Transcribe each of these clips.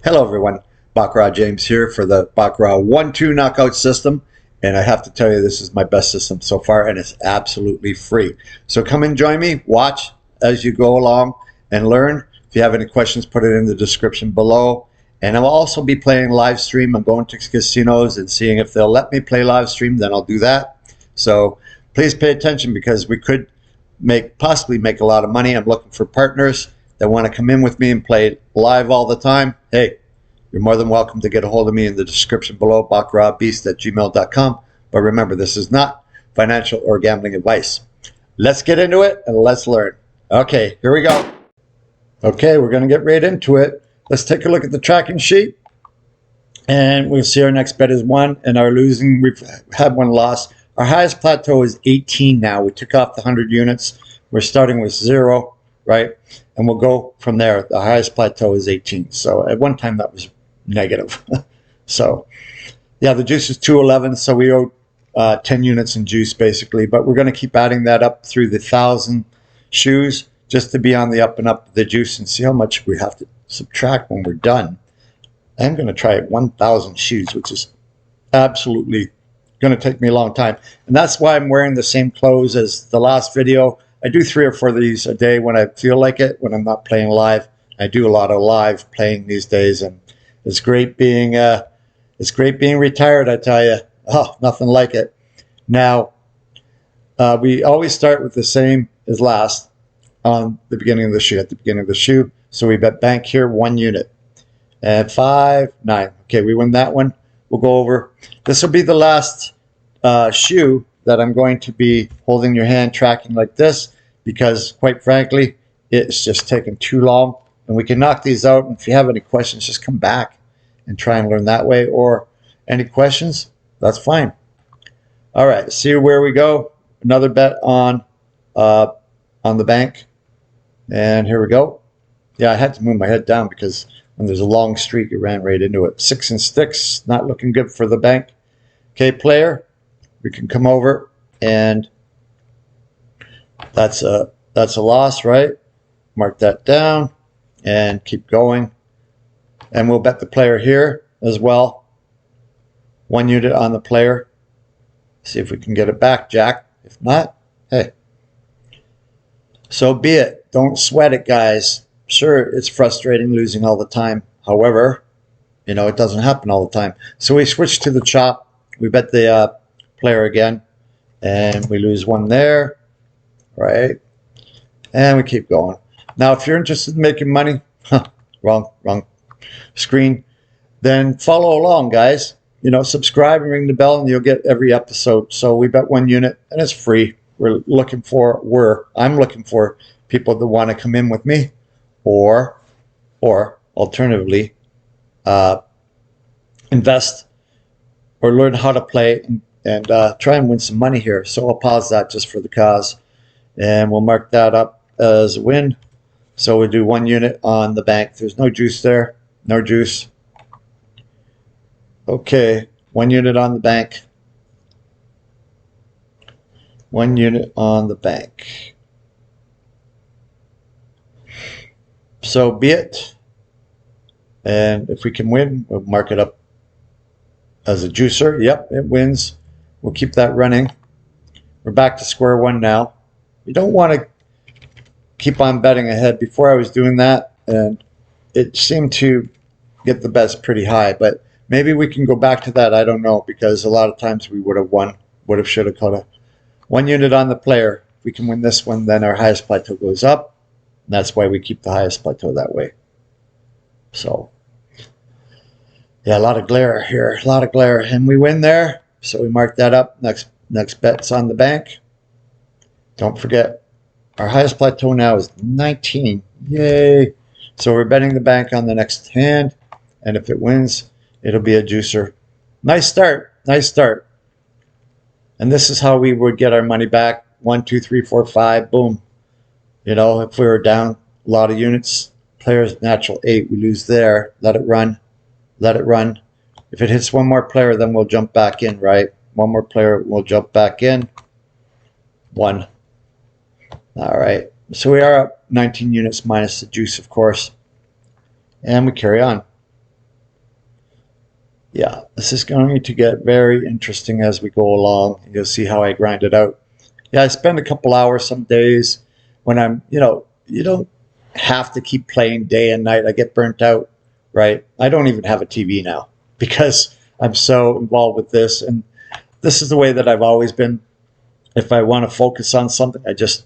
Hello everyone, Baccarat James here for the Baccarat 1-2 knockout system, and I have to tell you this is my best system so far, and it's absolutely free. So come and join me, watch as you go along and learn. If you have any questions, put it in the description below. And I'll also be playing live stream. I'm going to casinos and seeing if they'll let me play live stream, then I'll do that. So please pay attention because we could possibly make a lot of money. I'm looking for partners that want to come in with me and play live all the time. Hey, you're more than welcome to get a hold of me in the description below, baccaratbeast@gmail.com. But remember, this is not financial or gambling advice. Let's get into it and let's learn. Okay, here we go. Okay, we're going to get right into it. Let's take a look at the tracking sheet. And we'll see our next bet is 1, and our losing, we've had 1 loss. Our highest plateau is 18 now. We took off the 100 units. We're starting with 0, right? And we'll go from there. The highest plateau is 18. So at one time that was negative. So yeah, the juice is 211. So we owe 10 units in juice basically, but we're going to keep adding that up through the 1,000 shoes just to be on the up and up the juice and see how much we have to subtract when we're done. I'm going to try it 1,000 shoes, which is absolutely going to take me a long time. And that's why I'm wearing the same clothes as the last video. I do 3 or 4 of these a day when I feel like it, when I'm not playing live. I do a lot of live playing these days, and it's great being retired, I tell you. Oh, nothing like it. Now, we always start with the same as last on the beginning of the shoe, at the beginning of the shoe. So we bet bank here 1 unit. And 5, 9. Okay, we win that one. We'll go over. This will be the last shoe that I'm going to be holding your hand tracking like this, because quite frankly, it's just taking too long. And we can knock these out. And if you have any questions, just come back and try and learn that way. Or any questions, that's fine. All right, see where we go. Another bet on the bank. And here we go. Yeah, I had to move my head down because when there's a long streak, it ran right into it. 6 and sticks, not looking good for the bank. Okay, player, we can come over, and that's a loss, right? Mark that down and keep going. And we'll bet the player here as well. 1 unit on the player. See if we can get it back, Jack. If not, hey, so be it. Don't sweat it, guys. Sure, it's frustrating losing all the time. However, you know, it doesn't happen all the time. So we switch to the chop. We bet the player again, and we lose 1 there, right? And we keep going. Now, if you're interested in making money, wrong screen, then follow along, guys. You know, subscribe and ring the bell, and you'll get every episode. So we bet 1 unit, and it's free. I'm looking for people that want to come in with me, or alternatively, invest or learn how to play and try and win some money here. So I'll pause that just for the cause, and we'll mark that up as a win. So we'll do 1 unit on the bank. There's no juice there, no juice. Okay, 1 unit on the bank. 1 unit on the bank. So be it. And if we can win, we'll mark it up as a juicer. Yep, it wins. We'll keep that running. We're back to square 1 now. You don't want to keep on betting ahead. Before I was doing that, and it seemed to get the bets pretty high, but maybe we can go back to that. I don't know, because a lot of times we would have won. Would have, should have, could have. 1 unit on the player. If we can win this one, then our highest plateau goes up. And that's why we keep the highest plateau that way. So, yeah, a lot of glare here. A lot of glare. And we win there. So we mark that up. Next bet's on the bank. Don't forget, our highest plateau now is 19. Yay. So we're betting the bank on the next hand. And if it wins, it'll be a juicer. Nice start. Nice start. And this is how we would get our money back. 1, 2, 3, 4, 5. Boom. You know, if we were down a lot of units, player's natural 8, we lose there. Let it run. Let it run. If it hits 1 more player, then we'll jump back in, right? 1 more player, we'll jump back in. 1. All right. So we are up 19 units minus the juice, of course. And we carry on. Yeah, this is going to get very interesting as we go along. You'll see how I grind it out. Yeah, I spend a couple hours some days when I'm, you don't have to keep playing day and night. I get burnt out, right? I don't even have a TV now because I'm so involved with this. And this is the way that I've always been. If I want to focus on something, I just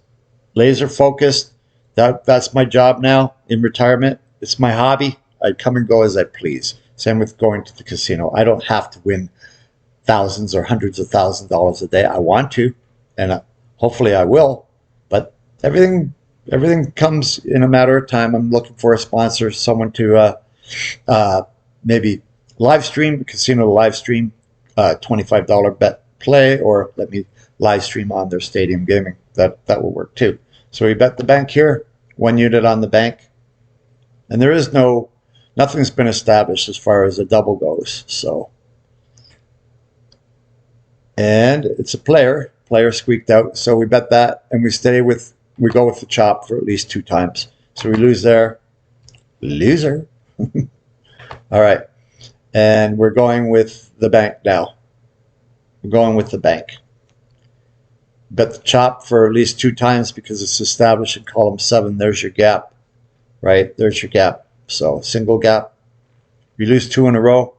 laser focused. That's my job now in retirement. It's my hobby. I come and go as I please. Same with going to the casino. I don't have to win thousands or hundreds of thousands of dollars a day. I want to, and hopefully I will. But everything comes in a matter of time. I'm looking for a sponsor, someone to maybe live stream, casino live stream, $25 bet play, or let me live stream on their stadium gaming. That will work too. So we bet the bank here, 1 unit on the bank, and there is nothing's been established as far as a double goes. So, and it's a player squeaked out, so we bet that, and we go with the chop for at least 2 times. So we lose there, loser. All right, and we're going with the bank now. We're going with the bank. Bet the chop for at least 2 times because it's established in column 7. There's your gap, right? There's your gap. So single gap. We lose 2 in a row,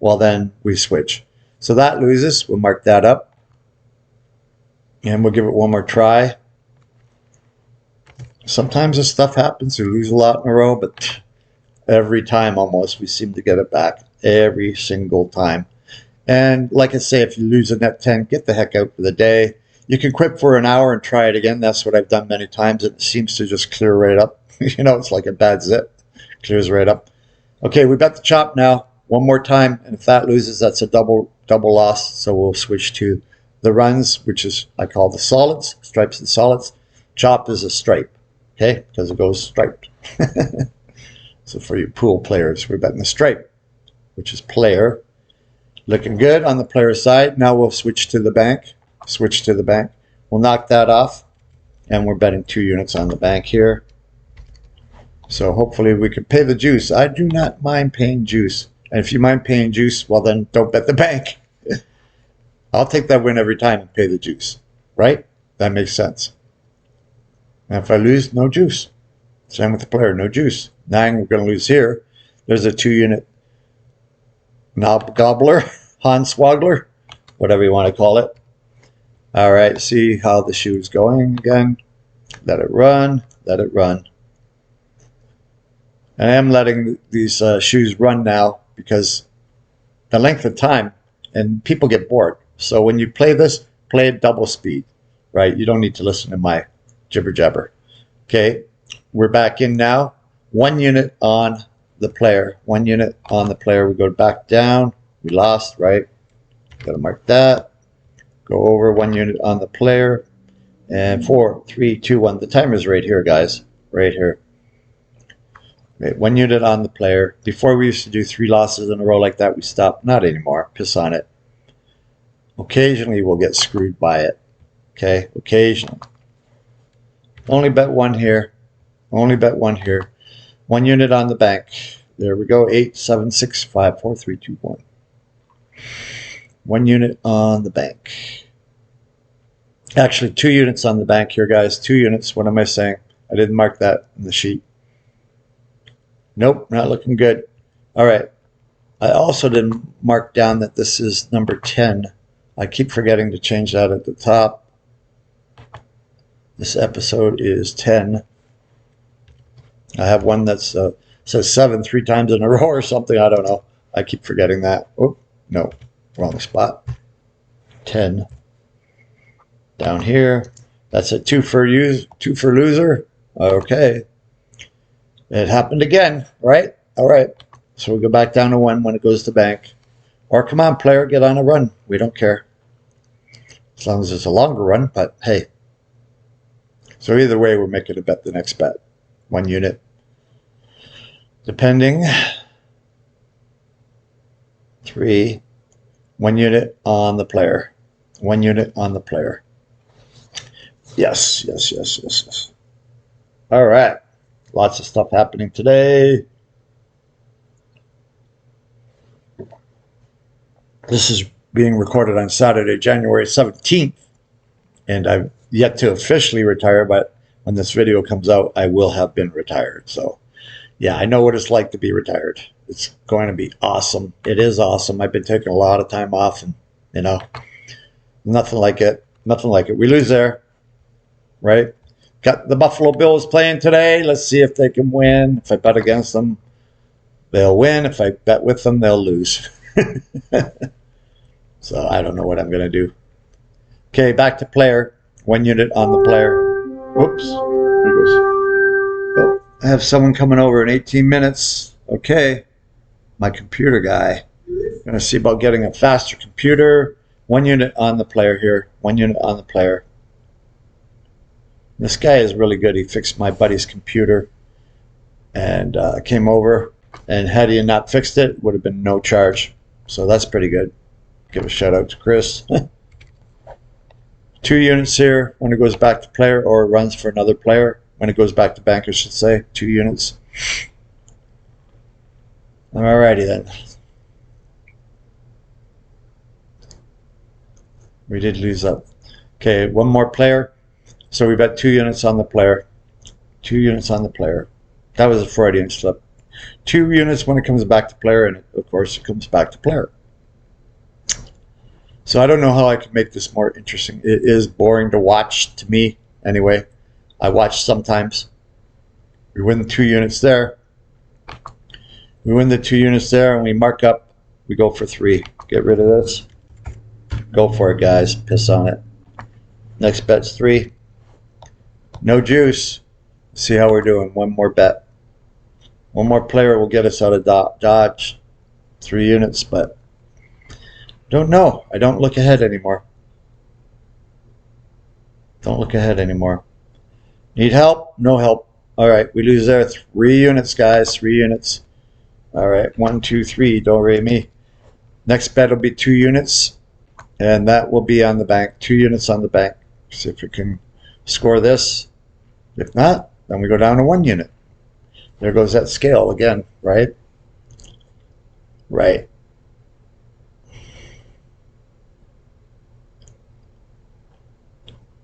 well then we switch. So that loses. We'll mark that up. And we'll give it one more try. Sometimes this stuff happens. We lose a lot in a row, but every time almost we seem to get it back. Every single time. And like I say, if you lose a net 10, get the heck out for the day. You can quit for an hour and try it again. That's what I've done many times. It seems to just clear right up. It's like a bad zip. Clears right up. Okay, we bet the chop now. One more time. And if that loses, that's a double loss. So we'll switch to the runs, which is, I call the solids. Stripes and solids. Chop is a stripe. Okay, because it goes striped. So for you pool players, we're betting the stripe, which is player. Looking good on the player side. Now we'll switch to the bank. We'll knock that off. And we're betting 2 units on the bank here. So hopefully we can pay the juice. I do not mind paying juice. And if you mind paying juice, well then don't bet the bank. I'll take that win every time and pay the juice. Right? That makes sense. And if I lose, no juice. Same with the player, no juice. 9, we're going to lose here. There's a 2 unit knob gobbler, Hanswagler, whatever you want to call it. All right, see how the shoe is going again. Let it run, let it run. I am letting these shoes run now because the length of time, and people get bored. So when you play this, play at double speed, right? You don't need to listen to my jibber jabber. Okay, we're back in now. 1 unit on the player. 1 unit on the player. We go back down. We lost, right? Got to mark that. Go over 1 unit on the player. And 4, 3, 2, 1. The timer's right here, guys. Right here. Okay, 1 unit on the player. Before we used to do 3 losses in a row like that. We stopped. Not anymore. Piss on it. Occasionally we'll get screwed by it. Okay? Occasionally. Only bet 1 here. Only bet 1 here. 1 unit on the bank. There we go. 8, 7, 6, 5, 4, 3, 2, 1. 1 unit on the bank. Actually, 2 units on the bank here, guys. 2 units. What am I saying? I didn't mark that in the sheet. Nope, not looking good. All right. I also didn't mark down that this is number 10. I keep forgetting to change that at the top. This episode is 10. I have one that says 7 3 times in a row or something. I don't know. I keep forgetting that. Oh, no. Wrong spot. 10. Down here. That's a 2 for loser. Okay. It happened again, right? All right. So we go back down to 1 when it goes to bank. Or come on, player, get on a run. We don't care. As long as it's a longer run, but hey. So either way, we're making a bet the next bet. 1 unit. Depending. 3. 1 unit on the player. 1 unit on the player. Yes, yes, yes, yes, yes. All right. Lots of stuff happening today. This is being recorded on Saturday, January 17th, and I've yet to officially retire, but when this video comes out, I will have been retired. So, yeah, I know what it's like to be retired. It's going to be awesome. It is awesome. I've been taking a lot of time off, and, you know, nothing like it. Nothing like it. We lose there, right? Got the Buffalo Bills playing today. Let's see if they can win. If I bet against them, they'll win. If I bet with them, they'll lose. So I don't know what I'm going to do. Okay, back to player. 1 unit on the player. Whoops. There goes. Oh, I have someone coming over in 18 minutes. Okay. My computer guy. I'm going to see about getting a faster computer. 1 unit on the player here. 1 unit on the player. This guy is really good. He fixed my buddy's computer and came over. And had he not fixed it, would have been no charge. So that's pretty good. Give a shout out to Chris. 2 units here when it goes back to player, or it runs for another player. When it goes back to bank, I should say. 2 units. Alrighty then. We did lose that. Okay, 1 more player. So we bet 2 units on the player. 2 units on the player. That was a Freudian slip. 2 units when it comes back to player, and of course it comes back to player. So I don't know how I can make this more interesting. It is boring to watch, to me, anyway. I watch sometimes. We win the 2 units there. We win the 2 units there, and we mark up. We go for 3. Get rid of this. Go for it, guys. Piss on it. Next bet's 3. No juice. See how we're doing. 1 more bet. 1 more player will get us out of dodge. 3 units, but don't know. I don't look ahead anymore. Don't look ahead anymore. Need help? No help. All right, we lose there. 3 units, guys. 3 units. All right, 1, 2, 3. Don't rate me. Next bet will be 2 units, and that will be on the bank. 2 units on the bank. See if we can score this. If not, then we go down to 1 unit. There goes that scale again, right? Right.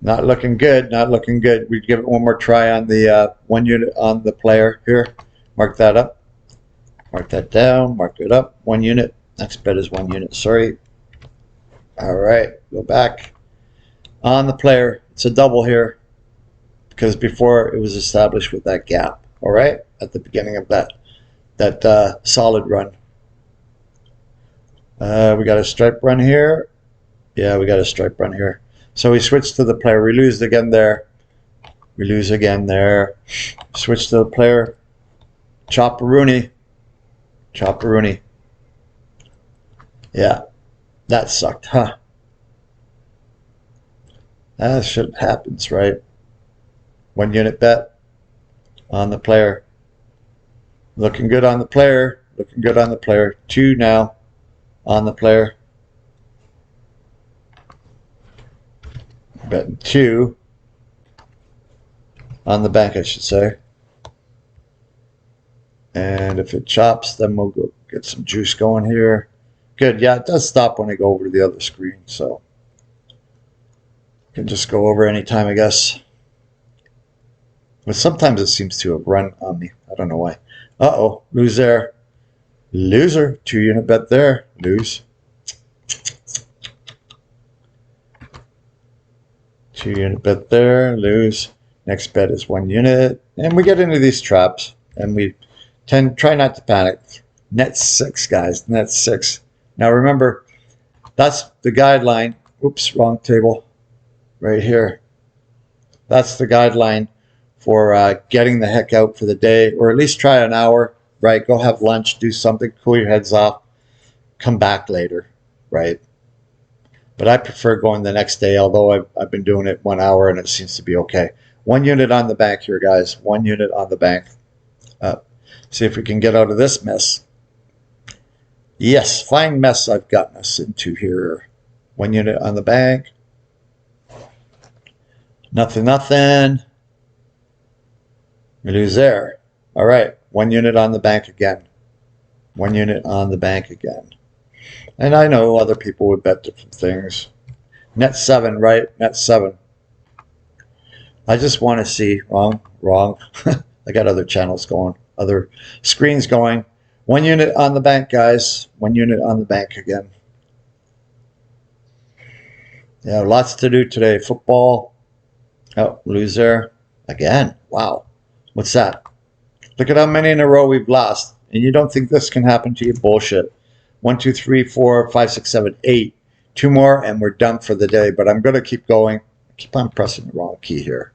Not looking good, not looking good. We'd give it 1 more try on the 1 unit on the player here. Mark that up. Mark that down, mark it up. 1 unit. Next bet is 1 unit, sorry. All right, go back. On the player, it's a double here because before it was established with that gap, all right? At the beginning of that solid run. We got a stripe run here. Yeah, we got a stripe run here. So we switch to the player. We lose again there. We lose again there. Switch to the player. Chopperoonie. Chopperoonie. Yeah, that sucked, huh? That shit happens, right? 1 unit bet on the player. Looking good on the player. Looking good on the player. 2 now on the player. Betting 2 on the bank, I should say. And if it chops, then we'll go get some juice going here. Good. Yeah, it does stop when I go over to the other screen, so can just go over anytime, I guess. But sometimes it seems to have run on me. I don't know why. Uh-oh, lose there. Loser. 2 unit bet there. Lose. 2 unit bet there. Lose. Next bet is 1 unit. And we get into these traps. And we try not to panic. Net 6, guys. Net 6. Now remember, that's the guideline. Oops, wrong table. Right here. That's the guideline for getting the heck out for the day, or at least try an hour, right? Go have lunch, do something, cool your heads off, come back later, right? But I prefer going the next day, although I've been doing it 1 hour and it seems to be okay. 1 unit on the bank here, guys. 1 unit on the bank. See if we can get out of this mess. Yes, fine mess I've gotten us into here. 1 unit on the bank. Nothing, nothing. We lose there. All right, 1 unit on the bank again. 1 unit on the bank again. And I know other people would bet different things. Net 7, right? Net 7. I just want to see. Wrong. I got other channels going, other screens going. 1 unit on the bank, guys. 1 unit on the bank again. Yeah, lots to do today. Football. Oh, lose there. Again. Wow. What's that? Look at how many in a row we've lost. And you don't think this can happen to you? Bullshit. 1, 2, 3, 4, 5, 6, 7, 8. 2 more and we're done for the day. But I'm going to keep going. I keep on pressing the wrong key here.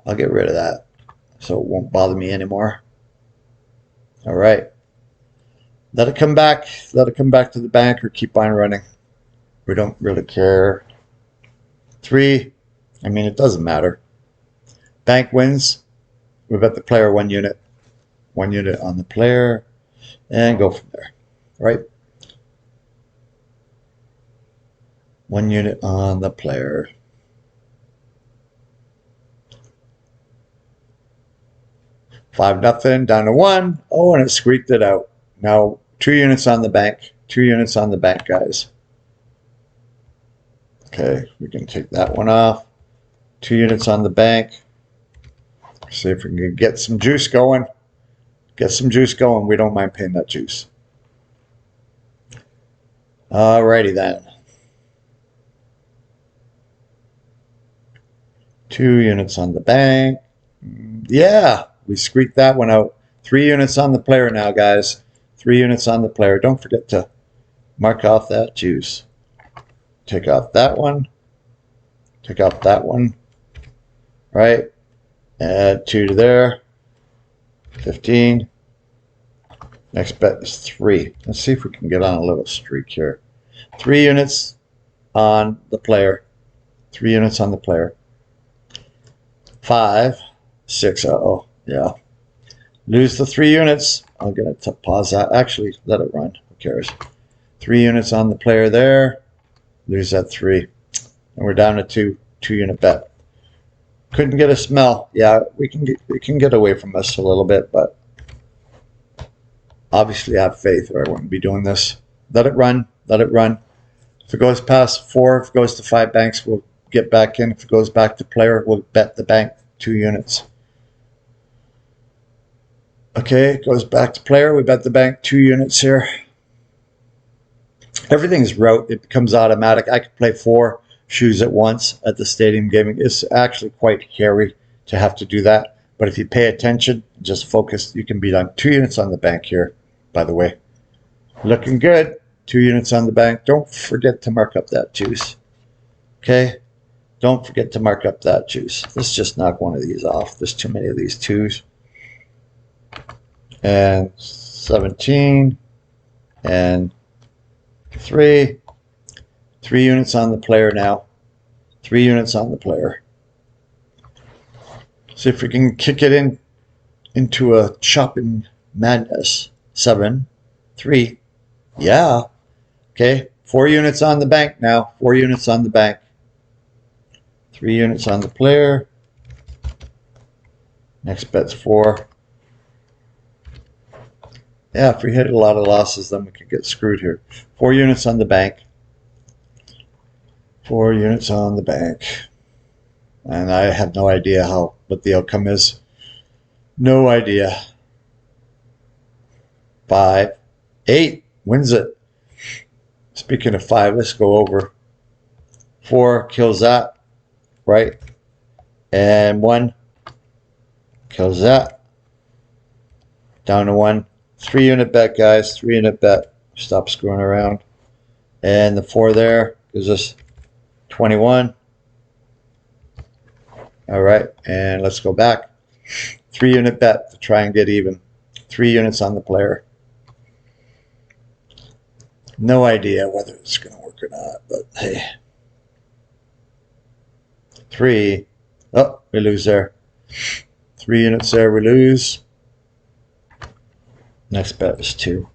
I'll get rid of that so it won't bother me anymore. All right. Let it come back. Let it come back to the bank or keep on running. We don't really care. 3. I mean, it doesn't matter. Bank wins. We bet the player 1 unit. 1 unit on the player. And go from there. All right. 1 unit on the player. 5-0, down to 1. Oh, and it squeaked it out. Now 2 units on the bank. 2 units on the bank, guys. Okay, we can take that one off. 2 units on the bank. See if we can get some juice going. Get some juice going. We don't mind paying that juice. Alrighty then. 2 units on the bank. Yeah, we squeaked that one out. 3 units on the player now, guys. 3 units on the player. Don't forget to mark off that juice. Take off that one. Take off that one. Right. Add 2 to there. 15. Next bet is 3. Let's see if we can get on a little streak here. 3 units on the player. 3 units on the player. 5, 6. Uh-oh. Yeah. Lose the 3 units. I'm going to pause that. Actually, let it run. Who cares? 3 units on the player there. Lose that 3. And we're down to 2. 2 unit bet. Couldn't get a smell. Yeah, we can get away from us a little bit, but obviously I have faith or I wouldn't be doing this. Let it run. Let it run. If it goes past 4, if it goes to 5 banks, we'll get back in. If it goes back to player, we'll bet the bank 2 units. Okay, it goes back to player. We bet the bank 2 units here. Everything's route. It becomes automatic. I could play 4 shoes at once at the stadium gaming. It's actually quite hairy to have to do that. But if you pay attention, just focus, you can beat on 2 units on the bank here, by the way. Looking good. 2 units on the bank. Don't forget to mark up that juice. Okay? Don't forget to mark up that juice. Let's just knock one of these off. There's too many of these 2s. And 17. And 3. 3 units on the player now. 3 units on the player. See if we can kick it into a chopping madness. 7. 3. Yeah. Okay. 4 units on the bank now. 4 units on the bank. 3 units on the player. Next bet's 4. Yeah, if we hit a lot of losses, then we could get screwed here. 4 units on the bank. 4 units on the bank. And I have no idea what the outcome is. No idea. 5. 8 wins it. Speaking of 5, let's go over. 4 kills that. Right? And 1 kills that. Down to 1. 3 unit bet, guys. 3 unit bet. Stop screwing around. And the 4 there gives us 21. All right, and let's go back. 3 unit bet to try and get even. 3 units on the player. No idea whether it's going to work or not, but hey. 3. Oh, we lose there. 3 units there, we lose. Next bet is 2.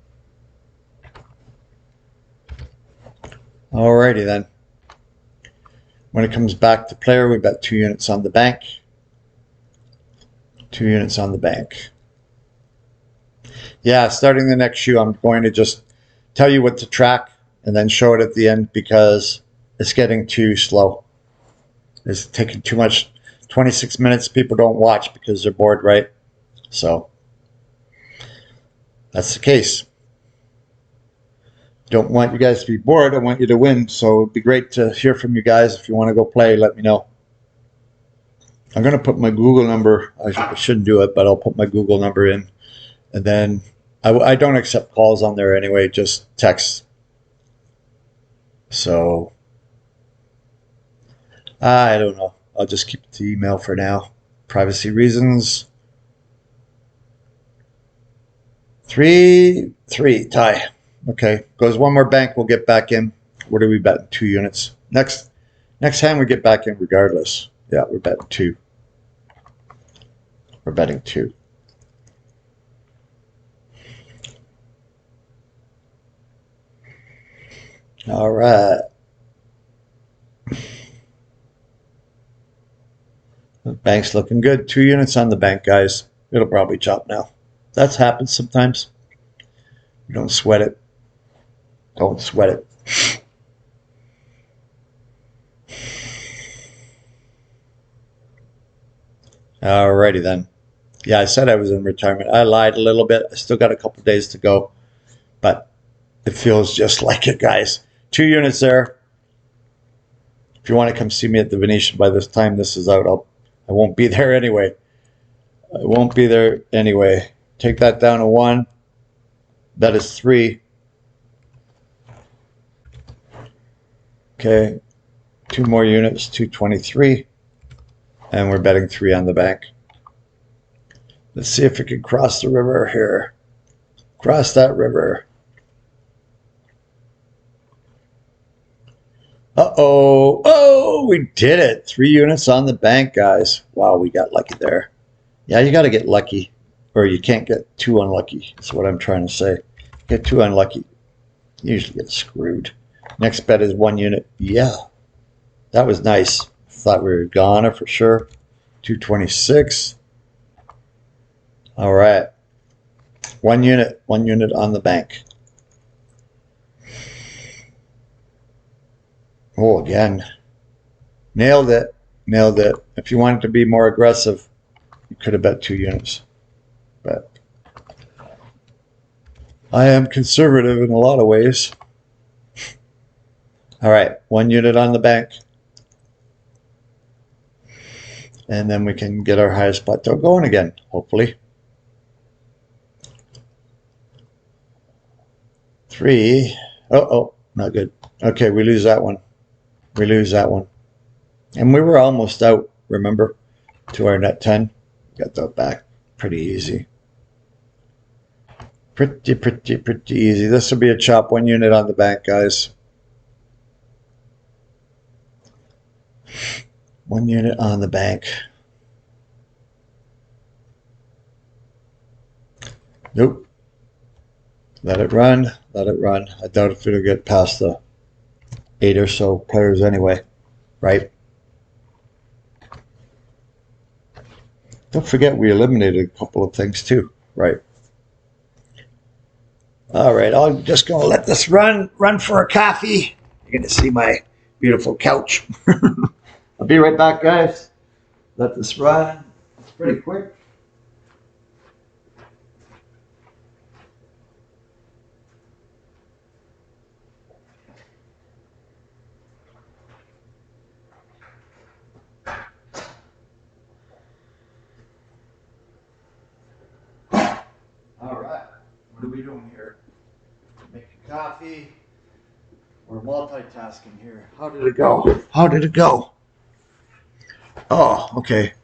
Alrighty then. When it comes back to player, we bet 2 units on the bank. 2 units on the bank. Yeah, starting the next shoe, I'm going to just tell you what to track and then show it at the end because it's getting too slow. It's taking too much. 26 minutes, people don't watch because they're bored, right? So that's the case. Don't want you guys to be bored. I want you to win. So it'd be great to hear from you guys. If you want to go play, let me know. I'm going to put my Google number. I shouldn't do it, but I'll put my Google number in. And then I don't accept calls on there anyway, just text. So I don't know. I'll just keep it to email for now. Privacy reasons. 3-3 tie. Okay, goes one more bank. We'll get back in. What are we betting? 2 units. Next hand we get back in regardless. Yeah, we're betting 2. We're betting 2. All right. The bank's looking good. 2 units on the bank, guys. It'll probably chop now. That's happened sometimes. You don't sweat it. Don't sweat it. Alrighty then. Yeah, I said I was in retirement. I lied a little bit. I still got a couple days to go, but it feels just like it, guys. 2 units there. If you want to come see me at the Venetian by this time this is out, I won't be there anyway. I won't be there anyway. Take that down to 1. That is 3. Okay. 2 more units, 223. And we're betting 3 on the bank. Let's see if we can cross the river here. Cross that river. Uh-oh. Oh, we did it. 3 units on the bank, guys. Wow, we got lucky there. Yeah, you got to get lucky, or you can't get too unlucky. That's what I'm trying to say. Get too unlucky, you usually get screwed. Next bet is 1 unit. Yeah, that was nice. Thought we were gonna for sure. 226. All right. 1 unit. 1 unit on the bank. Oh, again. Nailed it. Nailed it. If you wanted to be more aggressive, you could have bet 2 units. But I am conservative in a lot of ways. All right. 1 unit on the bank. And then we can get our highest plateau going again, hopefully. 3. Oh, not good. Okay, we lose that one. We lose that one. And we were almost out, remember, to our net 10. Got that back pretty easy. Pretty easy. This will be a chop. 1 unit on the bank, guys. 1 unit on the bank. Nope. Let it run. Let it run. I doubt if it'll get past the 8 or so players anyway, right? Don't forget we eliminated a couple of things too, right? All right, I'm just going to let this run for a coffee. You're going to see my beautiful couch. I'll be right back, guys. Let this run. It's pretty quick. All right, what are we doing here? Making coffee. We're multitasking here. How did it go? How did it go? Oh, okay.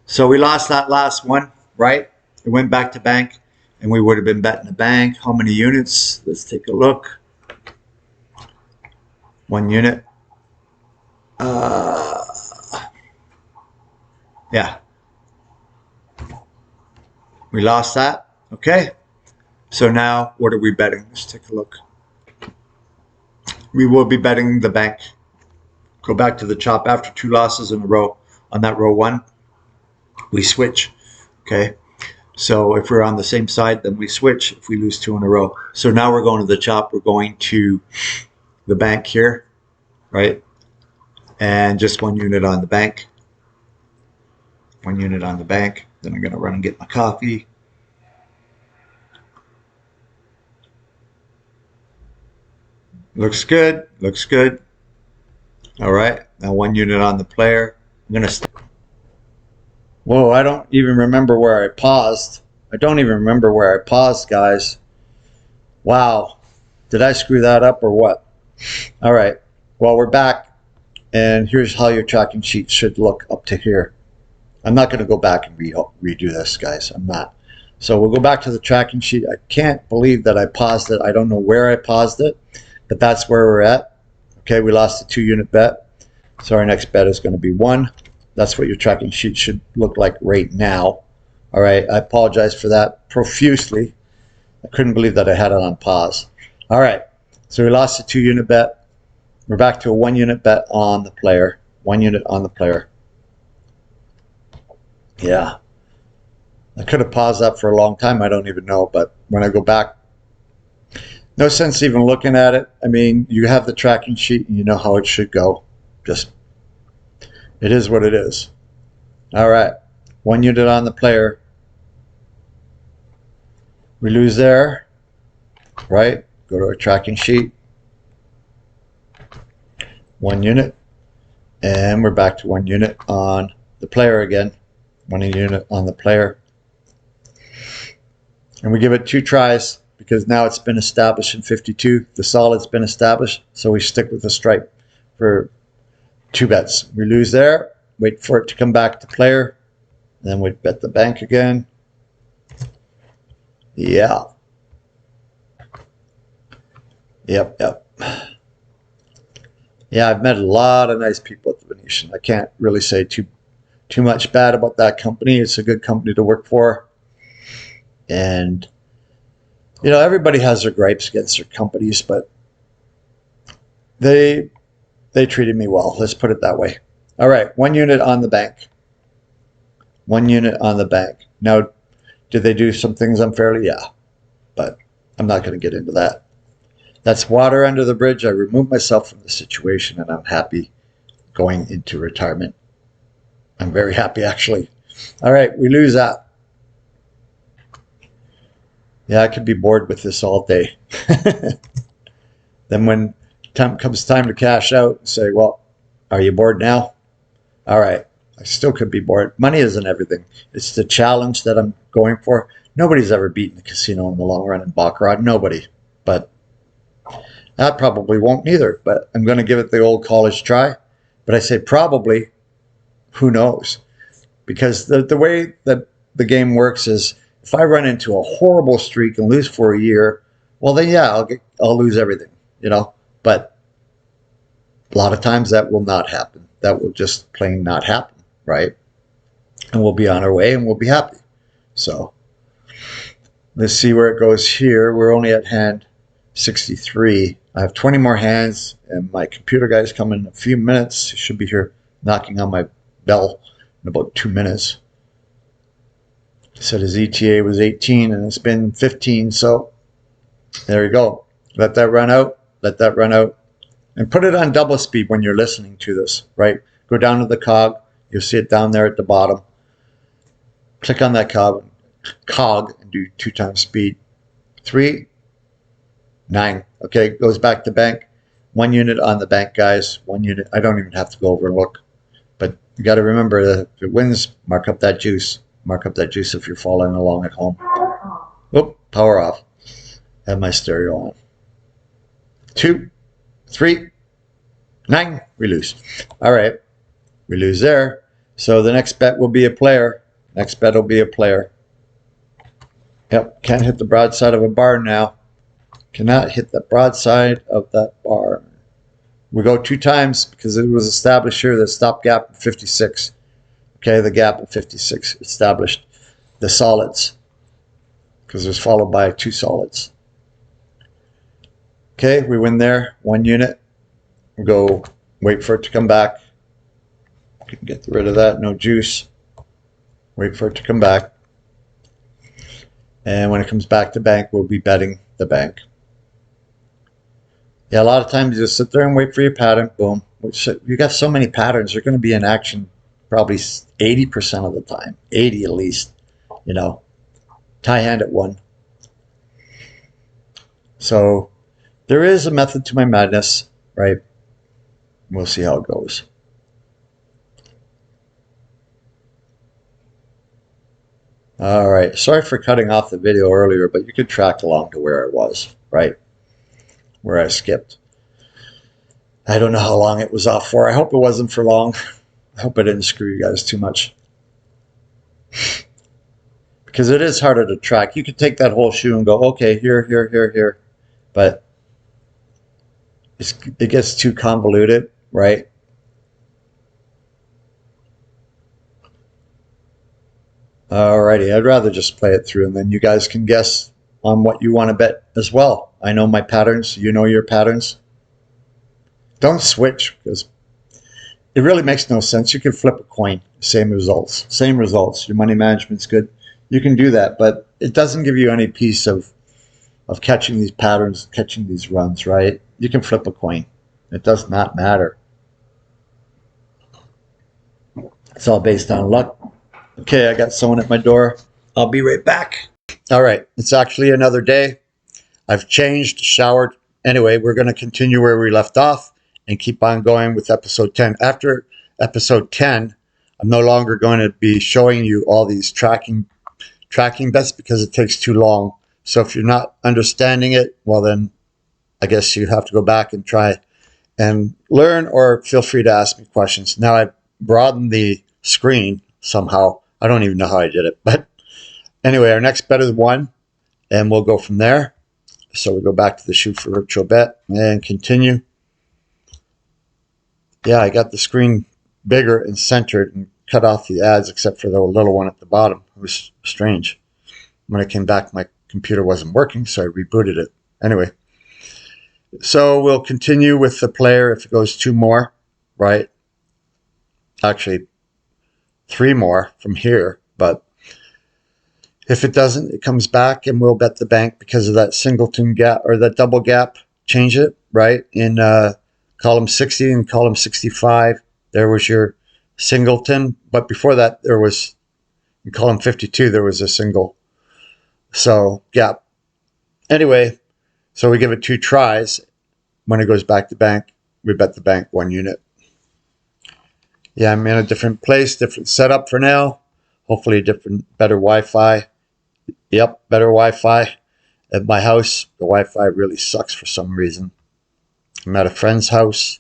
So we lost that last one, right? It went back to bank, and we would have been betting the bank. How many units? Let's take a look. 1 unit. Yeah. We lost that. Okay. So now, what are we betting? Let's take a look. We will be betting the bank. Go back to the chop after 2 losses in a row. On that row 1, we switch. Okay. So if we're on the same side, then we switch if we lose 2 in a row. So now we're going to the chop. We're going to the bank here, right? And just 1 unit on the bank. 1 unit on the bank. Then I'm going to run and get my coffee. Looks good. Looks good. All right. Now 1 unit on the player. I'm going to... Whoa, I don't even remember where I paused. I don't even remember where I paused, guys. Wow. Did I screw that up or what? All right. Well, we're back. And here's how your tracking sheet should look up to here. I'm not going to go back and redo this, guys. I'm not. So we'll go back to the tracking sheet. I can't believe that I paused it. I don't know where I paused it, but that's where we're at. Okay, we lost a 2 unit bet. So our next bet is going to be 1. That's what your tracking sheet should look like right now. All right, I apologize for that profusely. I couldn't believe that I had it on pause. All right, so we lost a 2 unit bet. We're back to a 1 unit bet on the player. 1 unit on the player. Yeah. I could have paused that for a long time. I don't even know. But when I go back, no sense even looking at it. I mean, you have the tracking sheet and you know how it should go. Just, it is what it is. All right. 1 unit on the player. We lose there. Right. Go to our tracking sheet. 1 unit. And we're back to 1 unit on the player again. 1 unit on the player. And we give it 2 tries because now it's been established in 52. The solid's been established, so we stick with the stripe for 2 bets. We lose there, wait for it to come back to player, and then we bet the bank again. Yeah. Yep. Yeah, I've met a lot of nice people at the Venetian. I can't really say too much bad about that company. It's a good company to work for. And, you know, everybody has their gripes against their companies, but they treated me well. Let's put it that way. All right, 1 unit on the bank. 1 unit on the bank. Now, did they do some things unfairly? Yeah, but I'm not going to get into that. That's water under the bridge. I removed myself from the situation, and I'm happy going into retirement. I'm very happy, actually. All right, we lose that. Yeah, I could be bored with this all day. Then when comes time to cash out, say, well, are you bored now? All right, I still could be bored. Money isn't everything. It's the challenge that I'm going for. Nobody's ever beaten the casino in the long run in Baccarat. Nobody. But that probably won't either. But I'm going to give it the old college try. But I say probably. Who knows? Because the way that the game works is if I run into a horrible streak and lose for a year, well then yeah, I'll lose everything, you know. But a lot of times that will not happen. That will just plain not happen, right? And we'll be on our way and we'll be happy. So let's see where it goes here. We're only at hand 63. I have 20 more hands and my computer guy's coming in a few minutes. He should be here knocking on my bell in about 2 minutes. He said his ETA was 18 and it's been 15, so there you go. Let that run out, let that run out, and put it on double speed when you're listening to this, right? Go down to the cog, you'll see it down there at the bottom. Click on that cog and do 2 times speed. 3, 9. Okay, goes back to bank. 1 unit on the bank, guys. 1 unit. I don't even have to go over and look. But you got to remember that if it wins, mark up that juice. Mark up that juice if you're following along at home. Oh, power off. Have my stereo on. 2, 3, 9. We lose. All right. We lose there. So the next bet will be a player. Next bet will be a player. Yep. Can't hit the broadside of a bar now. Cannot hit the broadside of that bar. We go 2 times because it was established here that stop gap at 56. Okay, the gap at 56 established the solids because it was followed by 2 solids. Okay, we win there, 1 unit. We go wait for it to come back. Can get rid of that, no juice. Wait for it to come back. And when it comes back to bank, we'll be betting the bank. Yeah, a lot of times you just sit there and wait for your pattern. Boom. You got so many patterns. They're going to be in action probably 80% of the time. 80 at least. You know, tie hand at one. So there is a method to my madness, right? We'll see how it goes. All right. Sorry for cutting off the video earlier, but you could track along to where I was, right? Where I skipped. I don't know how long it was off for. I hope it wasn't for long. I hope I didn't screw you guys too much. Because it is harder to track. You could take that whole shoe and go, okay, here, here, here, here. But it gets too convoluted, right? Alrighty, I'd rather just play it through and then you guys can guess on what you want to bet as well. I know my patterns, you know your patterns. Don't switch because it really makes no sense. You can flip a coin, same results. Same results. Your money management's good. You can do that, but it doesn't give you any piece of catching these patterns, catching these runs, right? You can flip a coin. It does not matter. It's all based on luck. Okay, I got someone at my door. I'll be right back. All right, it's actually another day. I've changed, showered. Anyway, we're going to continue where we left off and keep on going with episode 10. After episode 10, I'm no longer going to be showing you all these tracking bets because it takes too long. So if you're not understanding it, well then I guess you have to go back and try and learn, or feel free to ask me questions. Now I've broadened the screen somehow. I don't even know how I did it, but anyway, our next bet is 1 and we'll go from there. So we go back to the shoot for virtual bet and continue. Yeah, I got the screen bigger and centered and cut off the ads except for the little one at the bottom. It was strange. When I came back, my computer wasn't working, so I rebooted it. Anyway, so we'll continue with the player if it goes 2 more, right? Actually, 3 more from here, but if it doesn't, it comes back and we'll bet the bank because of that singleton gap or that double gap. Change it, right? In column 60 and column 65, there was your singleton. But before that, there was, in column 52, there was a single. So gap. Anyway, so we give it 2 tries. When it goes back to bank, we bet the bank 1 unit. Yeah, I'm in a different place, different setup for now. Hopefully better Wi-Fi. Yep, better Wi-Fi at my house. The Wi-Fi really sucks for some reason. I'm at a friend's house,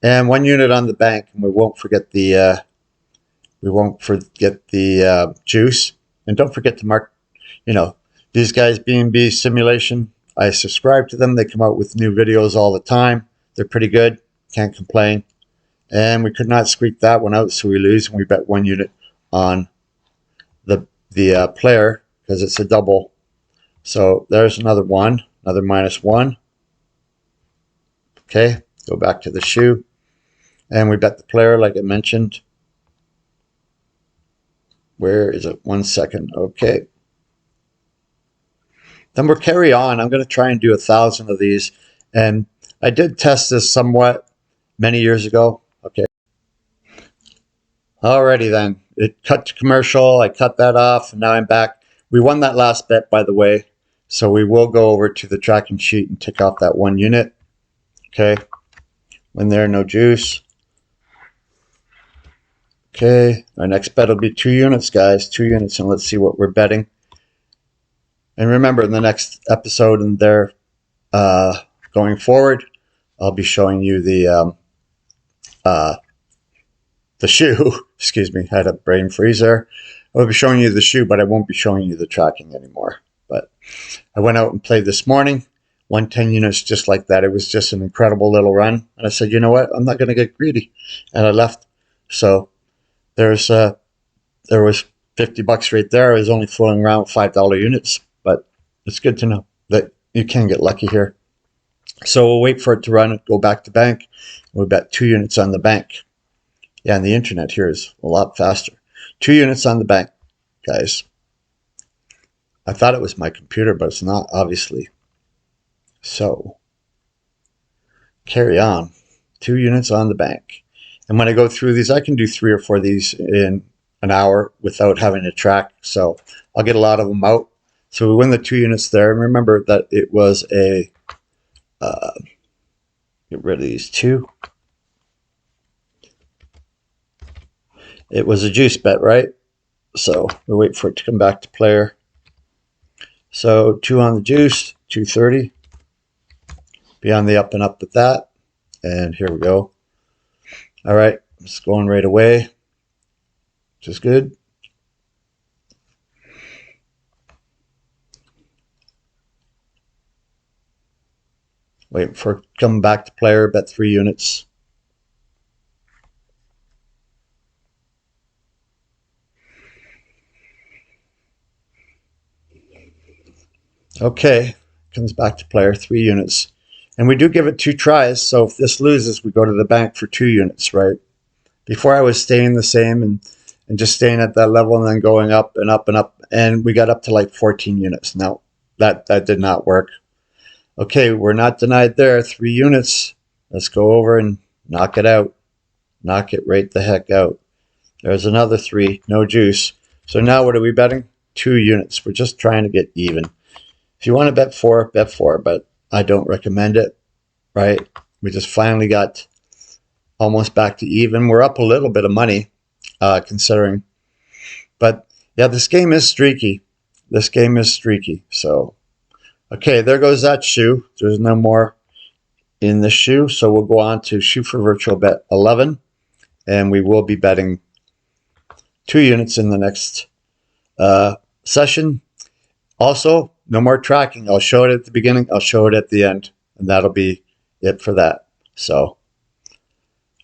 and 1 unit on the bank. And we won't forget the juice. And don't forget to mark. You know, these guys B&B Simulation. I subscribe to them. They come out with new videos all the time. They're pretty good. Can't complain. And we could not squeak that one out, so we lose. And we bet 1 unit on the player because it's a double. So there's another one, another -1. Okay, go back to the shoe. And we bet the player like I mentioned. Where is it? 1 second. Okay. Then we'll carry on. I'm going to try and do 1,000 of these. And I did test this somewhat many years ago. Okay. Alrighty then. It cut to commercial. I cut that off and now I'm back. We won that last bet, by the way. So we will go over to the tracking sheet and tick off that 1 unit. Okay. When there, no juice. Okay. Our next bet will be 2 units, guys. 2 units, and let's see what we're betting. And remember, in the next episode and there going forward, I'll be showing you the shoe. Excuse me, I had a brain freeze there. I'll be showing you the shoe, but I won't be showing you the tracking anymore. But I went out and played this morning, won 10 units just like that. It was just an incredible little run. And I said, you know what? I'm not going to get greedy. And I left. So there was $50 right there. I was only fooling around with $5 units. But it's good to know that you can get lucky here. So we'll wait for it to run, go back to bank. We'll bet 2 units on the bank. Yeah, and the internet here is a lot faster. 2 units on the bank, guys. I thought it was my computer, but it's not, obviously. So, carry on. 2 units on the bank. And when I go through these, I can do 3 or 4 of these in an hour without having to track. So I'll get a lot of them out. So we win the 2 units there. And remember that it was a, get rid of these 2. It was a juice bet, right? So we wait for it to come back to player. So 2 on the juice, 230. Be on the up and up with that. And here we go. All right, it's going right away, which is good. Wait for it coming back to player, bet 3 units. Okay, comes back to player, 3 units. And we do give it 2 tries, so if this loses, we go to the bank for 2 units, right? Before I was staying the same and just staying at that level and then going up and up and up, and we got up to like 14 units. No, that did not work. Okay, we're not denied there. 3 units. Let's go over and knock it out. Knock it right the heck out. There's another 3, no juice. So now what are we betting? 2 units. We're just trying to get even. If you want to bet 4, but I don't recommend it, right? We just finally got almost back to even. We're up a little bit of money, considering. But yeah, this game is streaky. This game is streaky. So, okay, there goes that shoe. There's no more in the shoe. So we'll go on to shoe for virtual bet 11. And we will be betting 2 units in the next session. Also, no more tracking. I'll show it at the beginning. I'll show it at the end. And that'll be it for that. So,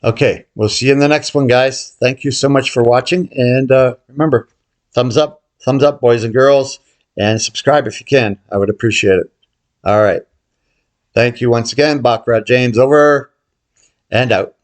okay, we'll see you in the next one, guys. Thank you so much for watching. And remember, thumbs up, boys and girls. And subscribe if you can. I would appreciate it. All right. Thank you once again. Baccarat James over and out.